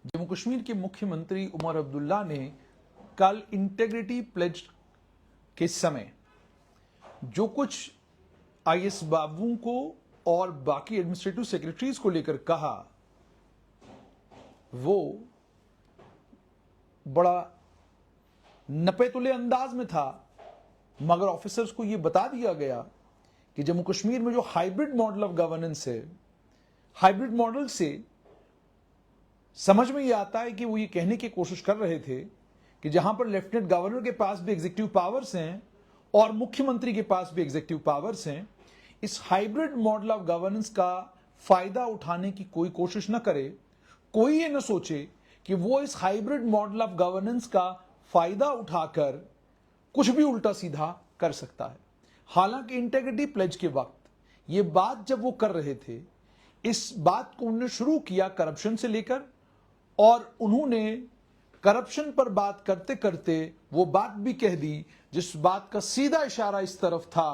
जम्मू कश्मीर के मुख्यमंत्री उमर अब्दुल्ला ने कल इंटेग्रिटी प्लेज के समय जो कुछ आईएएस बाबुओं को और बाकी एडमिनिस्ट्रेटिव सेक्रेटरीज को लेकर कहा, वो बड़ा नपे-तुले अंदाज में था, मगर ऑफिसर्स को यह बता दिया गया कि जम्मू कश्मीर में जो हाइब्रिड मॉडल ऑफ गवर्नेंस है, हाइब्रिड मॉडल से समझ में यह आता है कि वो ये कहने की कोशिश कर रहे थे कि जहां पर लेफ्टिनेंट गवर्नर के पास भी एग्जीक्यूटिव पावर्स हैं और मुख्यमंत्री के पास भी एग्जीक्यूटिव पावर्स हैं, इस हाइब्रिड मॉडल ऑफ गवर्नेंस का फायदा उठाने की कोई कोशिश न करे, कोई ये न सोचे कि वो इस हाइब्रिड मॉडल ऑफ गवर्नेंस का फायदा उठाकर कुछ भी उल्टा सीधा कर सकता है। हालांकि इंटेग्रिटी प्लेज के वक्त ये बात जब वो कर रहे थे, इस बात को उन्होंने शुरू किया करप्शन से लेकर, और उन्होंने करप्शन पर बात करते करते वो बात भी कह दी जिस बात का सीधा इशारा इस तरफ था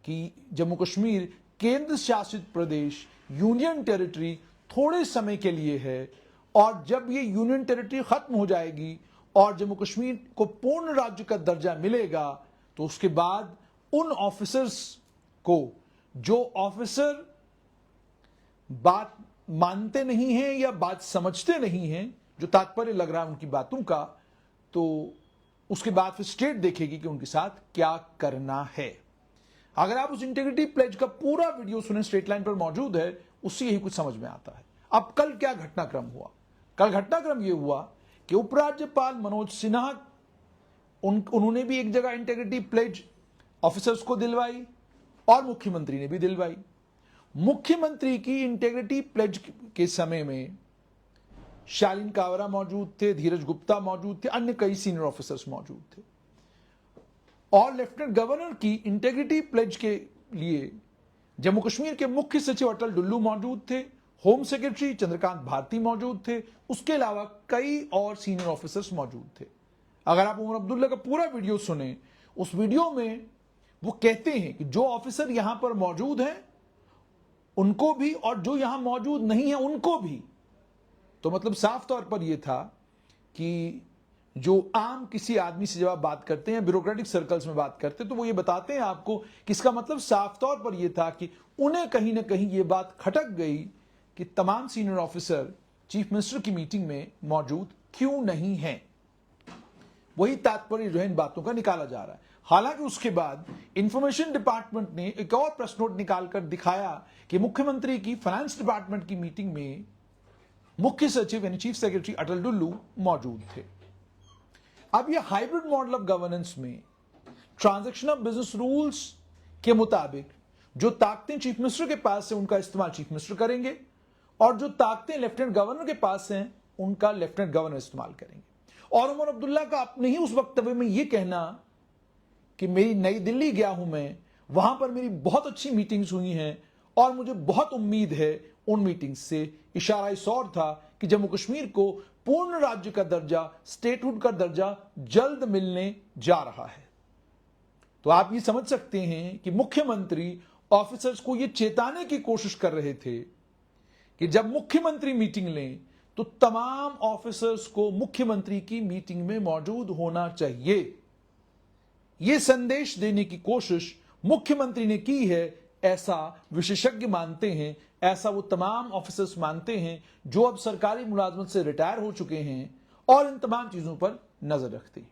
कि जम्मू कश्मीर केंद्र शासित प्रदेश, यूनियन टेरिटरी थोड़े समय के लिए है, और जब ये यूनियन टेरिटरी खत्म हो जाएगी और जम्मू कश्मीर को पूर्ण राज्य का दर्जा मिलेगा, तो उसके बाद उन ऑफिसर्स को जो ऑफिसर बात मानते नहीं हैं या बात समझते नहीं हैं, जो तात्पर्य लग रहा है उनकी बातों का, तो उसके बाद फिर स्टेट देखेगी कि उनके साथ क्या करना है। अगर आप उस इंटीग्रिटी प्लेज का पूरा वीडियो सुने, स्ट्रेट लाइन पर मौजूद है, उससे यही कुछ समझ में आता है। अब कल क्या घटनाक्रम हुआ? कल घटनाक्रम यह हुआ कि उपराज्यपाल मनोज सिन्हा उन्होंने भी एक जगह इंटीग्रिटी प्लेज ऑफिसर्स को दिलवाई और मुख्यमंत्री ने भी दिलवाई। मुख्यमंत्री की इंटेग्रिटी प्लेज के समय में शालीन कावरा मौजूद थे, धीरज गुप्ता मौजूद थे, अन्य कई सीनियर ऑफिसर्स मौजूद थे। और लेफ्टिनेंट गवर्नर की इंटेग्रिटी प्लेज के लिए जम्मू कश्मीर के मुख्य सचिव अटल डुल्लू मौजूद थे, होम सेक्रेटरी चंद्रकांत भारती मौजूद थे, उसके अलावा कई और सीनियर ऑफिसर्स मौजूद थे। अगर आप उमर अब्दुल्ला का पूरा वीडियो सुने, उस वीडियो में वो कहते हैं कि जो ऑफिसर यहां पर मौजूद हैं उनको भी, और जो यहां मौजूद नहीं है उनको भी। तो मतलब साफ तौर पर यह था कि जो आम किसी आदमी से जब आप बात करते हैं, ब्यूरोक्रेटिक सर्कल्स में बात करते हैं, तो वो ये बताते हैं आपको कि इसका मतलब साफ तौर पर यह था कि उन्हें कहीं ना कहीं यह बात खटक गई कि तमाम सीनियर ऑफिसर चीफ मिनिस्टर की मीटिंग में मौजूद क्यों नहीं है। वही तात्पर्य जो है इन बातों का निकाला जा रहा है। हालांकि उसके बाद इंफॉर्मेशन डिपार्टमेंट ने एक और प्रेस नोट निकालकर दिखाया कि मुख्यमंत्री की फाइनेंस डिपार्टमेंट की मीटिंग में मुख्य सचिव यानी चीफ सेक्रेटरी अटल डुल्लू मौजूद थे। अब यह हाइब्रिड मॉडल ऑफ गवर्नेंस में ट्रांजैक्शन ऑफ बिजनेस रूल्स के मुताबिक जो ताकतें चीफ मिनिस्टर के पास है उनका इस्तेमाल चीफ मिनिस्टर करेंगे, और जो ताकतें लेफ्टिनेंट गवर्नर के पास हैं उनका लेफ्टिनेंट गवर्नर इस्तेमाल करेंगे। और उमर अब्दुल्ला का अपने ही उस वक्तव्य में यह कहना कि मेरी नई दिल्ली गया हूं मैं, वहां पर मेरी बहुत अच्छी मीटिंग्स हुई हैं और मुझे बहुत उम्मीद है उन मीटिंग्स से, इशारा इस और था कि जम्मू कश्मीर को पूर्ण राज्य का दर्जा, स्टेटहुड का दर्जा जल्द मिलने जा रहा है। तो आप ये समझ सकते हैं कि मुख्यमंत्री ऑफिसर्स को यह चेताने की कोशिश कर रहे थे कि जब मुख्यमंत्री मीटिंग लें तो तमाम ऑफिसर्स को मुख्यमंत्री की मीटिंग में मौजूद होना चाहिए। यह संदेश देने की कोशिश मुख्यमंत्री ने की है, ऐसा विशेषज्ञ मानते हैं, ऐसा वो तमाम ऑफिसर्स मानते हैं जो अब सरकारी मुलाजमत से रिटायर हो चुके हैं और इन तमाम चीजों पर नजर रखते हैं।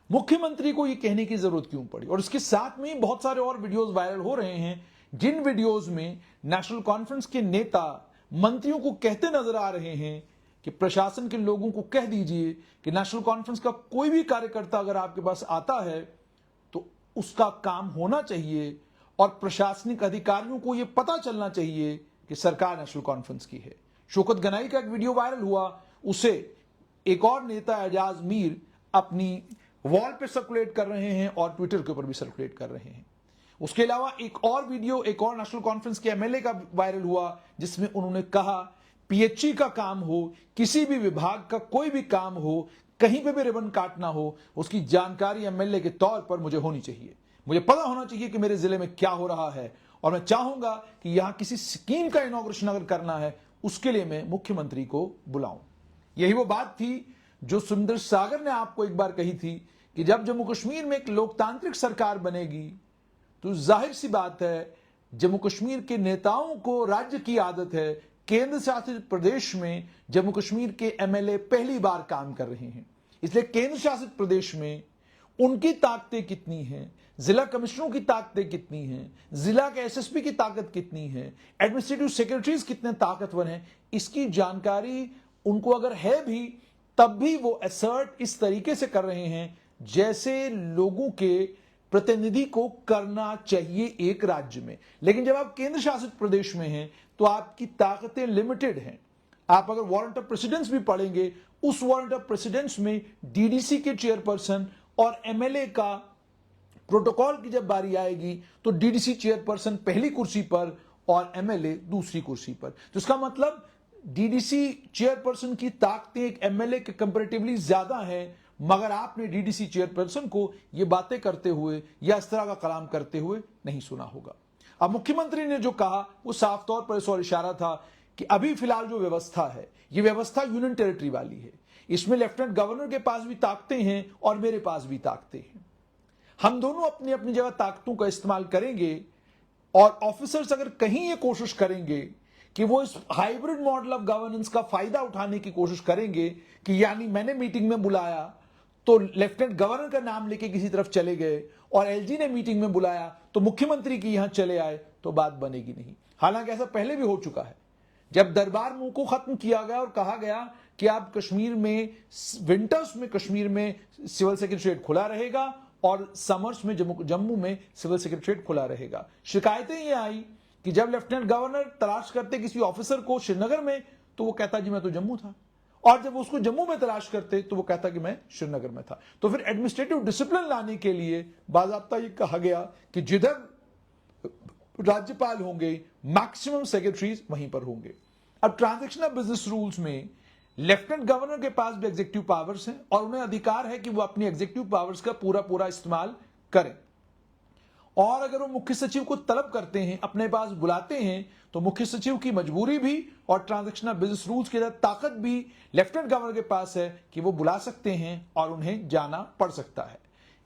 मुख्यमंत्री को यह कहने की जरूरत क्यों पड़ी? और इसके साथ में बहुत सारे और वीडियोस वायरल हो रहे हैं, जिन वीडियोस में नेशनल कॉन्फ्रेंस के नेता मंत्रियों को कहते नजर आ रहे हैं कि प्रशासन के लोगों को कह दीजिए कि नेशनल कॉन्फ्रेंस का कोई भी कार्यकर्ता अगर आपके पास आता है तो उसका काम होना चाहिए, और प्रशासनिक अधिकारियों को यह पता चलना चाहिए कि सरकार नेशनल कॉन्फ्रेंस की है। शौकत गनाई का एक वीडियो वायरल हुआ, उसे एक और नेता एजाज मीर अपनी वॉल पे सर्कुलेट कर रहे हैं और ट्विटर के ऊपर भी सर्कुलेट कर रहे हैं। उसके अलावा एक और वीडियो एक और नेशनल कॉन्फ्रेंस के एमएलए का वायरल हुआ, जिसमें उन्होंने कहा पीएचई का काम हो, किसी भी विभाग का कोई भी काम हो, कहीं पे भी रिबन काटना हो, उसकी जानकारी एमएलए के तौर पर मुझे होनी चाहिए। मुझे पता होना चाहिए कि मेरे जिले में क्या हो रहा है, और मैं चाहूंगा कि यहां किसी स्कीम का इनॉग्रेशन अगर करना है उसके लिए मैं मुख्यमंत्री को बुलाऊं। यही वो बात थी जो सुंदर सागर ने आपको एक बार कही थी कि जब जम्मू कश्मीर में एक लोकतांत्रिक सरकार बनेगी तो जाहिर सी बात है जम्मू कश्मीर के नेताओं को राज्य की आदत है, केंद्र शासित प्रदेश में जम्मू कश्मीर के एमएलए पहली बार काम कर रहे हैं, इसलिए केंद्र शासित प्रदेश में उनकी ताकतें कितनी हैं, जिला कमिश्नरों की ताकतें कितनी हैं, जिला के एसएसपी की ताकत कितनी है, एडमिनिस्ट्रेटिव सेक्रेटरीज कितने ताकतवर हैं, इसकी जानकारी उनको अगर है भी तब भी वो असर्ट इस तरीके से कर रहे हैं जैसे लोगों के प्रतिनिधि को करना चाहिए एक राज्य में। लेकिन जब आप केंद्र शासित प्रदेश में हैं तो आपकी ताकतें लिमिटेड हैं। आप अगर वारंट ऑफ प्रेसिडेंस भी पढ़ेंगे, उस वारंट ऑफ प्रेसिडेंस में डीडीसी के चेयरपर्सन और एमएलए का प्रोटोकॉल की जब बारी आएगी तो डीडीसी चेयरपर्सन पहली कुर्सी पर और एमएलए दूसरी कुर्सी पर। तो इसका मतलब डीडीसी चेयरपर्सन की ताकतें एक एमएलए के कंपैरेटिवली ज्यादा हैं, मगर आपने डीडीसी चेयरपर्सन को यह बातें करते हुए या इस तरह का कलाम करते हुए नहीं सुना होगा। अब मुख्यमंत्री ने जो कहा वो साफ तौर पर इस और इशारा था कि अभी फिलहाल जो व्यवस्था है ये व्यवस्था यूनियन टेरिटरी वाली है, इसमें लेफ्टिनेंट गवर्नर के पास भी ताकतें हैं और मेरे पास भी ताकतें हैं। हम दोनों अपनी अपनी जगह ताकतों का इस्तेमाल करेंगे और ऑफिसर्स अगर कहीं ये कोशिश करेंगे कि वो इस हाइब्रिड मॉडल ऑफ गवर्नेंस का फायदा उठाने की कोशिश करेंगे कि यानी मैंने मीटिंग में बुलाया तो लेफ्टिनेंट गवर्नर का नाम लेके किसी तरफ चले गए और एलजी ने मीटिंग में बुलाया तो मुख्यमंत्री की यहां चले आए, तो बात बनेगी नहीं। हालांकि ऐसा पहले भी हो चुका है, जब दरबार मुंह को खत्म किया गया और कहा गया कि आप कश्मीर में विंटर्स में कश्मीर में सिविल सेक्रेटरीट खुला रहेगा और समर्स में जम्मू में सिविल सेक्रेटरीट खुला रहेगा। शिकायतें ये आई कि जब लेफ्टिनेंट गवर्नर तलाश करते किसी ऑफिसर को श्रीनगर में तो वो कहता जी मैं तो जम्मू था, और जब उसको जम्मू में तलाश करते तो वो कहता कि मैं श्रीनगर में था। तो फिर एडमिनिस्ट्रेटिव डिसिप्लिन लाने के लिए बाकायदा ये कहा गया कि जिधर राज्यपाल होंगे मैक्सिमम सेक्रेटरीज वहीं पर होंगे। अब ट्रांजैक्शनल बिजनेस रूल्स में लेफ्टिनेंट गवर्नर के पास भी एग्जीक्यूटिव पावर्स हैं और उन्हें अधिकार है कि वो अपनी एग्जीक्यूटिव पावर्स का पूरा इस्तेमाल करें, और अगर वो मुख्य सचिव को तलब करते हैं, अपने पास बुलाते हैं, तो मुख्य सचिव की मजबूरी भी और ट्रांजैक्शनल बिजनेस रूल्स के तहत ताकत भी लेफ्टिनेंट गवर्नर के पास है कि वो बुला सकते हैं और उन्हें जाना पड़ सकता है।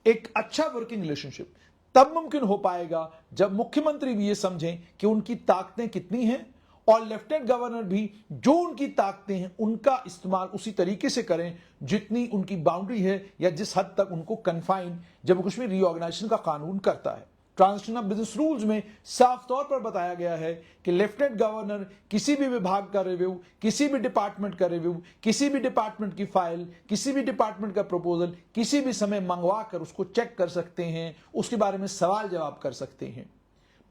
एक अच्छा वर्किंग रिलेशनशिप तब मुमकिन हो पाएगा जब मुख्यमंत्री भी ये समझें कि उनकी ताकतें कितनी हैं और लेफ्टिनेंट गवर्नर भी जो उनकी ताकतें हैं उनका इस्तेमाल उसी तरीके से करें जितनी उनकी बाउंड्री है या जिस हद तक उनको कन्फाइन जम्मू कश्मीर रीऑर्गेनाइजेशन का कानून करता है। ट्रांजिशनल बिजनेस रूल्स में साफ तौर पर बताया गया है कि लेफ्टिनेंट गवर्नर किसी भी विभाग का रिव्यू, किसी भी डिपार्टमेंट का रिव्यू, किसी भी डिपार्टमेंट की फाइल, किसी भी डिपार्टमेंट का प्रपोजल किसी भी समय मंगवा कर उसको चेक कर सकते हैं, उसके बारे में सवाल जवाब कर सकते हैं।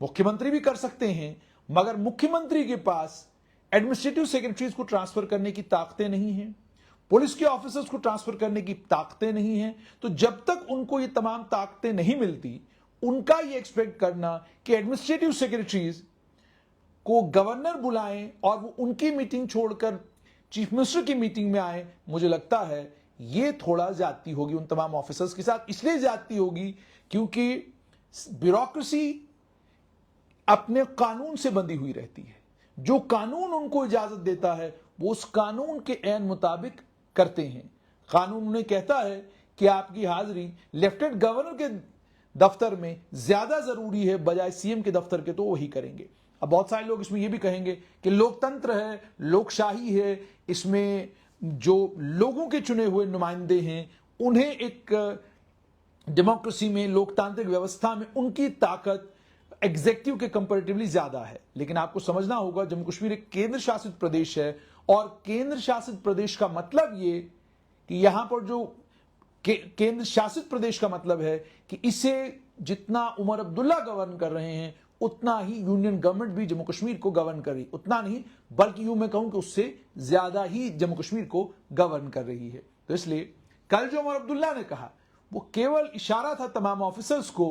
मुख्यमंत्री भी कर सकते हैं, मगर मुख्यमंत्री के पास एडमिनिस्ट्रेटिव सेक्रेटरीज को ट्रांसफर करने की ताकतें नहीं हैं, पुलिस के ऑफिसर्स को ट्रांसफर करने की ताकतें नहीं हैं। तो जब तक उनको ये तमाम ताकतें नहीं मिलती, उनका ये एक्सपेक्ट करना कि एडमिनिस्ट्रेटिव सेक्रेटरीज को गवर्नर बुलाएं और वो उनकी मीटिंग छोड़कर चीफ मिनिस्टर की मीटिंग में आए, मुझे लगता है ये थोड़ा ज्यादती होगी उन तमाम ऑफिसर्स के साथ। इसलिए ज्यादती होगी क्योंकि ब्यूरोक्रेसी अपने कानून से बंधी हुई रहती है। जो कानून उनको इजाजत देता है वो उस कानून के ऐन मुताबिक करते हैं। कानून उन्हें कहता है कि आपकी हाजिरी लेफ्टिनेंट गवर्नर के दफ्तर में ज्यादा जरूरी है बजाय सीएम के दफ्तर के, तो वही करेंगे। अब बहुत सारे लोग इसमें यह भी कहेंगे कि लोकतंत्र है, लोकशाही है, इसमें जो लोगों के चुने हुए नुमाइंदे हैं उन्हें एक डेमोक्रेसी में, लोकतांत्रिक व्यवस्था में उनकी ताकत एग्जीक्यूटिव के कंपैरेटिवली ज्यादा है। लेकिन आपको समझना होगा जम्मू कश्मीर एक केंद्र शासित प्रदेश है और केंद्र शासित प्रदेश का मतलब ये कि यहां पर जो केंद्र शासित प्रदेश का मतलब है कि इसे जितना उमर अब्दुल्ला गवर्न कर रहे हैं उतना ही यूनियन गवर्नमेंट भी जम्मू कश्मीर को गवर्न कर रही, उतना नहीं बल्कि यूं मैं कहूं कि उससे ज्यादा ही जम्मू कश्मीर को गवर्न कर रही है। तो इसलिए कल जो उमर अब्दुल्ला ने कहा वो केवल इशारा था तमाम ऑफिसर्स को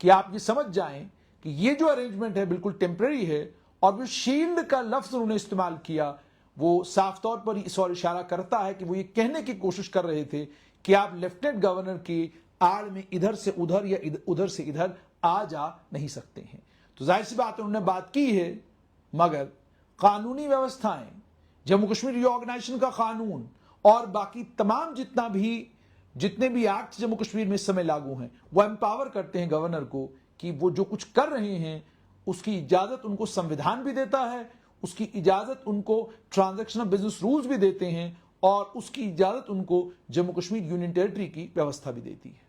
कि आप ये समझ जाएं कि ये जो अरेंजमेंट है बिल्कुल टेम्पररी है, और जो शील्ड का लफ्ज उन्होंने इस्तेमाल किया वो साफ तौर पर इस और इशारा करता है कि वो ये कहने की कोशिश कर रहे थे कि आप लेफ्टिनेंट गवर्नर की आड़ में इधर से उधर या उधर से इधर आ जा नहीं सकते हैं। तो जाहिर सी बात है उन्होंने बात की है, मगर कानूनी व्यवस्थाएं जम्मू कश्मीर रीऑर्गेनाइजेशन का कानून और बाकी तमाम जितने भी एक्ट जम्मू कश्मीर में इस समय लागू हैं, वो एम्पावर करते हैं गवर्नर को कि वो जो कुछ कर रहे हैं उसकी इजाजत उनको संविधान भी देता है, उसकी इजाजत उनको ट्रांजैक्शनल बिजनेस रूल्स भी देते हैं और उसकी इजाजत उनको जम्मू कश्मीर यूनियन टेरिटरी की व्यवस्था भी देती है।